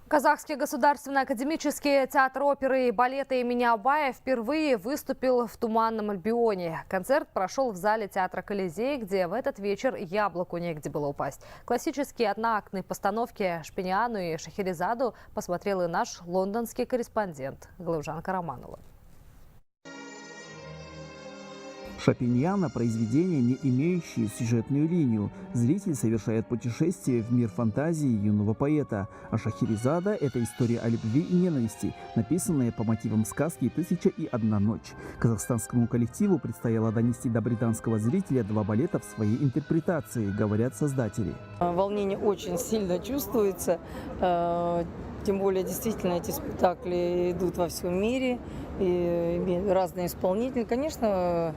Казахский государственный академический театр оперы и балета имени Абая впервые выступил в Туманном Альбионе. Концерт прошел в зале театра Колизей, где в этот вечер яблоку негде было упасть. Классические одноактные постановки Шпиниану и Шахерезаду посмотрел и наш лондонский корреспондент Главжан Караманова. Шопениана – произведение, не имеющее сюжетную линию. Зритель совершает путешествие в мир фантазии юного поэта. А Шахерезада – это история о любви и ненависти, написанная по мотивам сказки «Тысяча и одна ночь». Казахстанскому коллективу предстояло донести до британского зрителя два балета в своей интерпретации, говорят создатели. Волнение очень сильно чувствуется. Тем более, действительно, эти спектакли идут во всем мире, и разные исполнители. Конечно,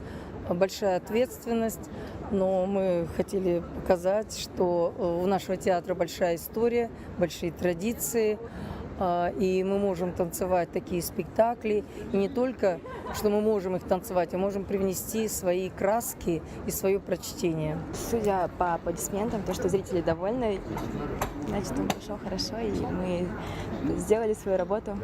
большая ответственность, но мы хотели показать, что у нашего театра большая история, большие традиции, и мы можем танцевать такие спектакли. И не только, что мы можем их танцевать, а можем привнести свои краски и свое прочтение. Судя по аплодисментам, то, что зрители довольны, значит, он прошел хорошо, и мы сделали свою работу.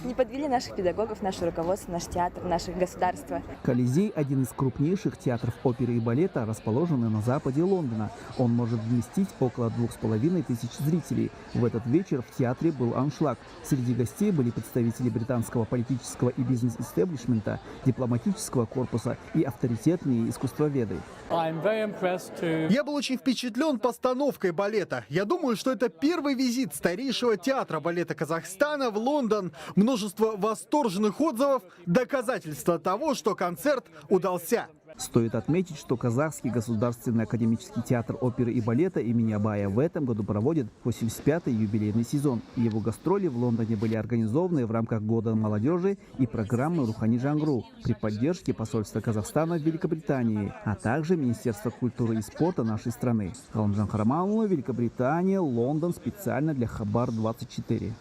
Не подвели наших педагогов, наше руководство, наш театр, наше государство. Колизей – один из крупнейших театров оперы и балета, расположенный на западе Лондона. Он может вместить около 2500 зрителей. В этот вечер в театре был аншлаг. Среди гостей были представители британского политического и бизнес-истеблишмента, дипломатического корпуса и авторитетные искусствоведы. Я был очень впечатлен постановкой балета. Я думаю, что это первый визит старейшего театра балета Казахстана в Лондон. Множество восторженных отзывов – доказательство того, что концерт удался. Стоит отметить, что Казахский государственный академический театр оперы и балета имени Абая в этом году проводит 85-й юбилейный сезон. Его гастроли в Лондоне были организованы в рамках Года молодежи и программы «Рухани Жангру» при поддержке посольства Казахстана в Великобритании, а также Министерства культуры и спорта нашей страны. Главжан Караманова, Великобритания, Лондон, специально для Хабар 24.